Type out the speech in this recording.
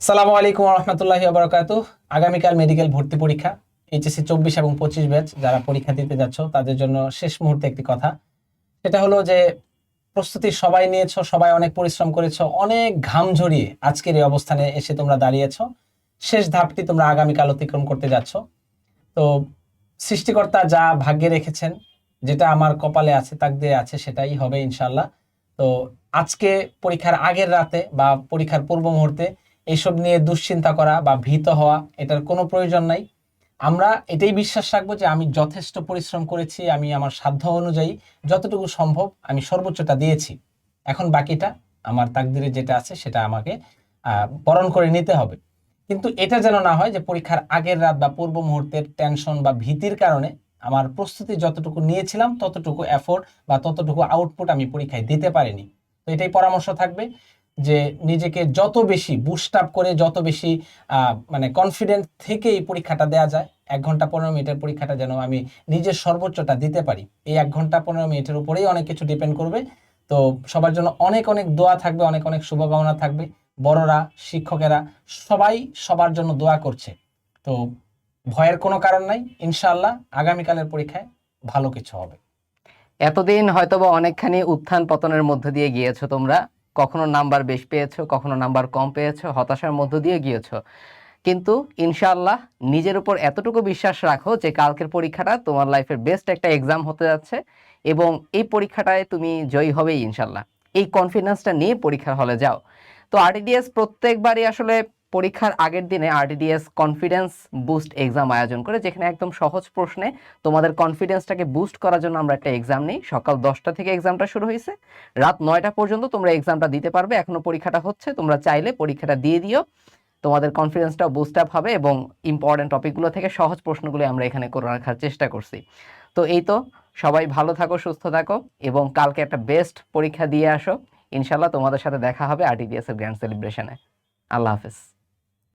সালামু আলাইকুম রহমতুল্লাহি বারাকাতুহু। আগামীকাল মেডিকেল ভর্তি পরীক্ষা, এইচএসসি 24 এবং 25 ব্যাচ যারা পরীক্ষা দিতে যাচ্ছ তাদের জন্য শেষ মুহূর্তে একটি কথা, সেটা হলো যে প্রস্তুতি সবাই নিয়েছো, সবাই অনেক পরিশ্রম করেছো, অনেক ঘাম ঝরিয়ে আজকের এই অবস্থানে এসে তোমরা দাঁড়িয়েছো। শেষ ধাপটি তোমরা আগামীকাল অতিক্রম করতে যাচ্ছ। তো সৃষ্টিকর্তা যা ভাগ্যে রেখেছেন, যেটা আমার কপালে আছে, তাকদিরে আছে, সেটাই হবে ইনশাল্লাহ। তো আজকে পরীক্ষার আগের রাতে বা পরীক্ষার পূর্ব মুহূর্তে এইসব নিয়ে দুশ্চিন্তা করা বা ভীত হওয়া, এটার কোনো প্রয়োজন নাই। আমরা এটাই বিশ্বাস রাখবো যে আমি যথেষ্ট পরিশ্রম করেছি, আমি আমার সাধ্য অনুযায়ী যতটুকু সম্ভব আমি সর্বোচ্চটা দিয়েছি। এখন বাকিটা আমার তাকদিরে যেটা আছে সেটা আমাকে বরণ করে নিতে হবে। কিন্তু এটা যেন না হয় যে পরীক্ষার আগের রাত বা পূর্ব মুহূর্তের টেনশন বা ভীতির কারণে আমার প্রস্তুতি যতটুকু নিয়েছিলাম ততটুকু এফোর্ট বা ততটুকু আউটপুট আমি পরীক্ষায় দিতে পারিনি। তো এটাই পরামর্শ থাকবে যে নিজেকে যত বেশি বুস্ট আপ করে, যত বেশি মানে কনফিডেন্ট থেকে এই পরীক্ষাটা দেওয়া যায়। 1 ঘন্টা 15 মিনিটের পরীক্ষাটা যেন আমি নিজের সর্বোচ্চটা দিতে পারি। এই 1 ঘন্টা 15 মিনিটের উপরেই অনেক কিছু ডিপেন্ড করবে। তো সবার জন্য অনেক অনেক দোয়া থাকবে, অনেক অনেক শুভকামনা থাকবে। বড়রা, শিক্ষকেরা সবাই সবার জন্য দোয়া করছে। তো ভয়ের কোনো কারণ নাই, ইনশাআল্লাহ আগামীকালের পরীক্ষায় ভালো কিছু হবে। এতদিন হয়তোবা অনেকখানি উত্থান পতনের মধ্য দিয়ে গিয়েছো তোমরা। কখনো নাম্বার বেশ পেয়েছো, কখনো নাম্বার কম পেয়েছো, হতাশার মধ্য দিয়ে গিয়েছো। কিন্তু ইনশাআল্লাহ নিজের উপর এতটুকু বিশ্বাস রাখো যে কালকের পরীক্ষাটা তোমার লাইফের বেস্ট একটা এক্সাম হতে যাচ্ছে এবং এই পরীক্ষাটায় তুমি জয়ী হবেই ইনশাআল্লাহ। এই কনফিডেন্সটা নিয়ে পরীক্ষার হলে যাও। তো আরটিডিএস প্রত্যেকবারই আসলে পরীক্ষার আগের দিনে আরটিডিএস কনফিডেন্স বুস্ট এক্সাম আয়োজন করে, যেখানে একদম সহজ প্রশ্নে তোমাদের কনফিডেন্সটাকে বুস্ট করার জন্য আমরা একটা এক্সাম নিই। সকাল 10টা থেকে এক্সামটা শুরু হয়েছে, রাত 9টা পর্যন্ত তোমরা এক্সামটা দিতে পারবে। এখনো পরীক্ষাটা হচ্ছে, তোমরা চাইলে পরীক্ষাটা দিয়ে দিও। তোমাদের কনফিডেন্সটাও বুস্ট আপ হবে এবং ইম্পর্টেন্ট টপিকগুলো থেকে সহজ প্রশ্নগুলো আমরা এখানে করে রাখার চেষ্টা করছি। তো এই তো, সবাই ভালো থাকো, সুস্থ থাকো এবং কালকে একটা বেস্ট পরীক্ষা দিয়ে আসো। ইনশাল্লাহ তোমাদের সাথে দেখা হবে আরটিডিএস এর গ্র্যান্ড সেলিব্রেশনে। আল্লাহ হাফেজ।